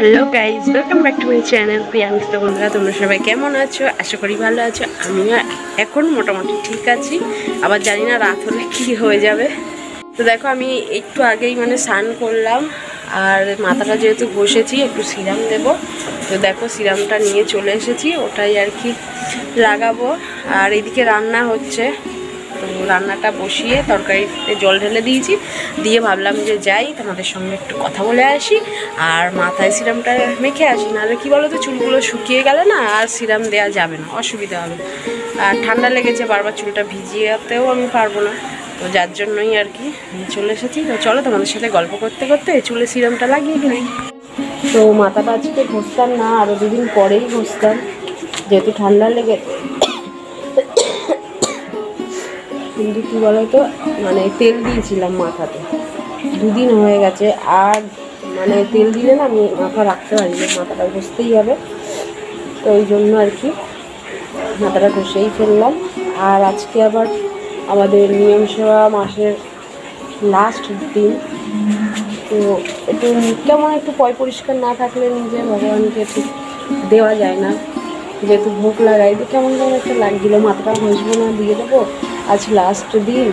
Hello guys, welcome back to my channel Priyansh. তো বন্ধুরা, তোমরা সবাই কেমন আছো? আশা করি ভালো আছো। আমিও এখন মোটামুটি ঠিক আছি, আবার জানি না রাত হলে কী হয়ে যাবে। তো দেখো, আমি একটু আগেই স্নান করলাম, আর মাথাটা যেহেতু ঘষেছি একটু সিরাম দেবো। তো দেখো, সিরামটা নিয়ে চলে এসেছি, ওটাই আর কি লাগাবো। আর এদিকে রান্না হচ্ছে, তো রান্নাটা বসিয়ে তরকারিতে জল ঢেলে দিয়েছি, দিয়ে ভাবলাম যে যাই তোমাদের সঙ্গে একটু কথা বলে আসি আর মাথায় সিরামটা মেখে আসি। নাহলে কী বলো তো, চুলগুলো শুকিয়ে গেলে না আর সিরাম দেওয়া যাবে না, অসুবিধা হবে। আর ঠান্ডা লেগেছে, বারবার চুলটা ভিজিয়েতেও আমি পারবো না, তো যার জন্যই আর কি চলে এসেছি। তো চলো তোমাদের সাথে গল্প করতে করতে চুলে সিরামটা লাগিয়ে ফেলি। তো মাথাটা আজকে ঘষতাম না, আরও দুদিন পরেই ঘষতাম, যেহেতু ঠান্ডা লেগে। কিন্তু কী বলতো, তেল দিয়েছিলাম মাথাতে, দুদিন হয়ে গেছে, আর তেল দিলে না আমি মাথা রাখতে পারি না, মাথাটা ঘষতেই হবে। তো ওই জন্য আর কি মাথাটা ঘষেই ফেললাম। আর আজকে আবার আমাদের নিয়ম সেবা মাসের লাস্ট দিন, তো একটু কেমন একটু পরিষ্কার না থাকলে নিজে ভগবানকে ঠিক দেওয়া যায় না, যেহেতু ভোগ লাগাই, তো কেমন কেমন একটা লাগছিলো, মাথাটা ঘষবো না, দিয়ে দেবো, আজ লাস্ট দিন,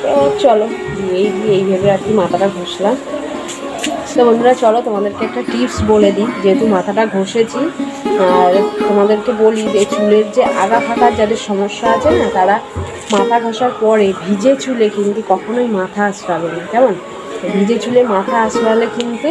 তো চলো দিয়েই এই ভেবে আর কি মাথাটা ঘষলাম। তো বন্ধুরা, চলো তোমাদেরকে একটা টিপস বলে দিই, যেহেতু মাথাটা ঘষেছি। আর তোমাদেরকে বলি যে চুলের যে আগা ফাঁকার যাদের সমস্যা আছে না, তারা মাথা ঘষার পরে ভিজে চুলে কিন্তু কখনোই মাথা আঁচড়াবে না, কেমন? ভিজে চুলে মাথা আঁচড়ালে কিন্তু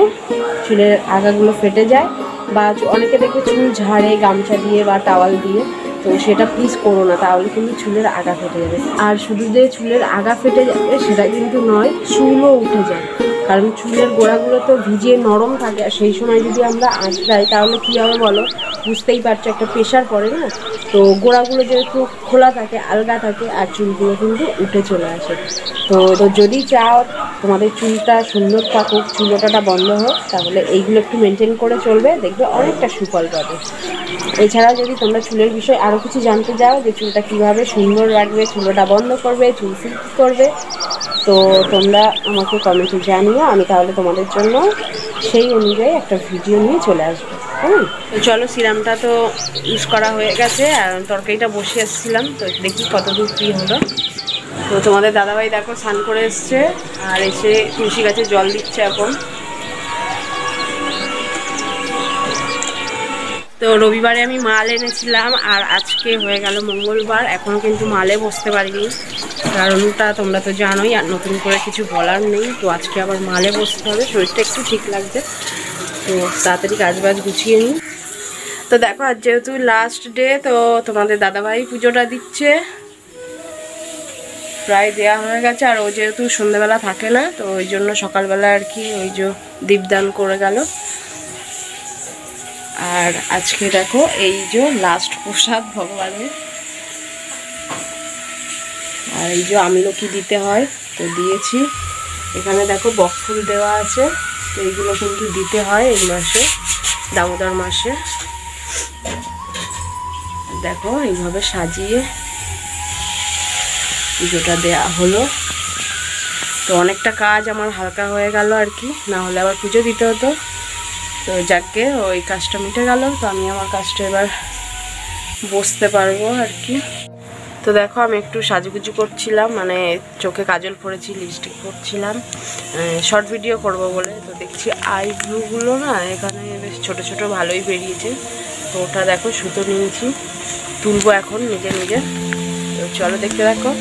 চুলের আগাগুলো ফেটে যায়, বা অনেকে দেখবে চুল ঝাড়ে গামছা দিয়ে বা টাওয়াল দিয়ে, তো সেটা প্লিজ করো না, তাহলে কিন্তু চুলের আগা ফেটে যাবে। আর শুধু যে চুলের আগা ফেটে যাবে সেটা কিন্তু নয়, চুলও উঠে যায়, কারণ চুলের গোড়াগুলো তো ভিজিয়ে নরম থাকে, আর সেই সময় যদি আমরা আঁচড়াই তাহলে কী হবে বলো, বুঝতেই পারছো, একটা প্রেশার পড়ে না, তো গোড়াগুলো যেহেতু খোলা থাকে, আলগা থাকে, আর চুলগুলো কিন্তু উঠে চলে আসে। তো যদি চাও তোমাদের চুলটা সুন্দর থাকুক, চুল ওঠাটা বন্ধ হোক, তাহলে এইগুলো একটু মেনটেন করে চলবে, দেখবে অনেকটা সুফল পাবে। এছাড়া যদি তোমরা চুলের বিষয়ে আরও কিছু জানতে চাও, যে চুলটা কীভাবে সুন্দর রাখবে, চুলটা বন্ধ করবে, চুল সিল্কি করবে, তো তোমরা আমাকে কমেন্টে জানিও, আমি তাহলে তোমাদের জন্য সেই অনুযায়ী একটা ভিডিও নিয়ে চলে আসবো। তো চলো, সিরামটা তো ইউজ করা হয়ে গেছে, আর তরকারিটা বসে এসেছিলাম, তো দেখি কতদূর কী হলো। তো তোমাদের দাদাভাই দেখো স্নান করে এসছে, আর এসে তুলসী গাছে জল দিচ্ছে এখন। তো রবিবারে আমি মাল এনেছিলাম, আর আজকে হয়ে গেল মঙ্গলবার, এখনও কিন্তু মালে বসতে পারিনি, কারণটা তোমরা তো জানোই, আর নতুন করে কিছু বলার নেই। তো আজকে আবার মালে বসতে হবে, শরীরটা একটু ঠিক লাগছে, তো তাড়াতাড়ি কাজবাজ গুছিয়ে নিই। তো দেখো, আজ যেহেতু লাস্ট ডে, তো তোমাদের দাদাভাই পুজোটা দিচ্ছে, প্রায় দেয়া হয়ে গেছে, আর ও যেহেতু সন্ধ্যেবেলা থাকে না, তো ওই জন্য সকালবেলা আর কি ওই যে দীপদান করে গেল। আর আজকে দেখো এই যে লাস্ট প্রসাদ ভগবানের, আর এই যে আমলকি দিতে হয়, তো দিয়েছি। এখানে দেখো বকফুল দেওয়া আছে, তো এইগুলো কিন্তু দিতে হয় এই মাসে, দামোদর মাসে। দেখো এইভাবে সাজিয়ে পুজোটা দেয়া হলো, তো অনেকটা কাজ আমার হালকা হয়ে গেল আর কি, না হলে আবার পুজো দিতে হতো। তো যাকে ওই কাজটা মিটে গেল, তো আমি আমার কাজটা এবার বসতে পারবো আর কি। তো দেখো, আমি একটু সাজুগুজু করছিলাম, চোখে কাজল পরেছি, লিপস্টিক পরছিলাম, শর্ট ভিডিও করব বলে। তো দেখছি আইব্রোগুলো না এখানে বেশ ছোট ছোট ভালোই বেরিয়েছে, তো ওটা দেখো সুতো নিয়েছি, তুলবো এখন নিজে নিজে। তো চলো দেখতে দেখো।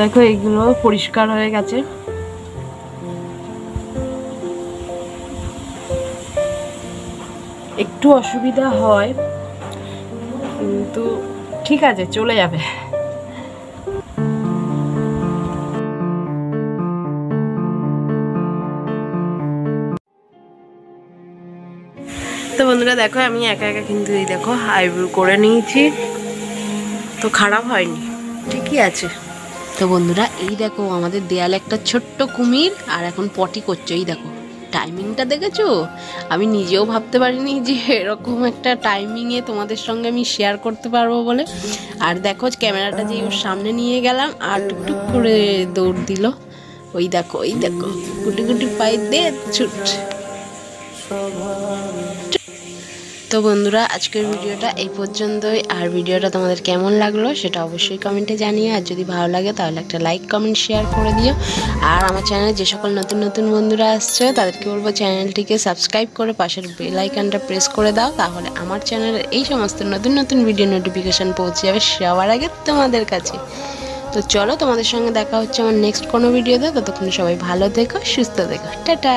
দেখো এইগুলো পরিষ্কার হয়ে গেছে, একটু অসুবিধা হয় কিন্তু ঠিক আছে, চলে যাবে। তো বন্ধুরা দেখো, আমি একা একা কিন্তু এই দেখো আইব্রো করে নিয়েছি, তো খারাপ হয়নি, ঠিকই আছে। তো বন্ধুরা, এই দেখো আমাদের দেয়ালে একটা ছোট্ট কুমির, আর এখন পটি করছে, এই দেখো টাইমিংটা দেখেছো? আমি নিজেও ভাবতে পারিনি যে এরকম একটা টাইমিংয়ে তোমাদের সঙ্গে আমি শেয়ার করতে পারবো বলে। আর দেখো ক্যামেরাটা যে ওর সামনে নিয়ে গেলাম আর টুকটুক করে দৌড় দিল। ওই দেখো গুটি গুটি পায়ে দে ছুট। তো বন্ধুরা, আজকের ভিডিওটা এই পর্যন্তই। আর ভিডিওটা তোমাদের কেমন লাগলো সেটা অবশ্যই কমেন্টে জানিও। আর যদি ভালো লাগে তাহলে একটা লাইক কমেন্ট শেয়ার করে দিও। আর আমার চ্যানেলে যে সকল নতুন নতুন বন্ধুরা আসছে তাদেরকে বলবো চ্যানেলটিকে সাবস্ক্রাইব করে পাশের বেল আইকনটা প্রেস করে দাও, তাহলে আমার চ্যানেলের এই সমস্ত নতুন নতুন ভিডিও নোটিফিকেশান পৌঁছে যাবে সবার আগে তোমাদের কাছে। তো চলো, তোমাদের সঙ্গে দেখা হচ্ছে আমার নেক্সট কোনো ভিডিওতে। ততক্ষণ সবাই ভালো থেকো, সুস্থ থেকো, টাটা।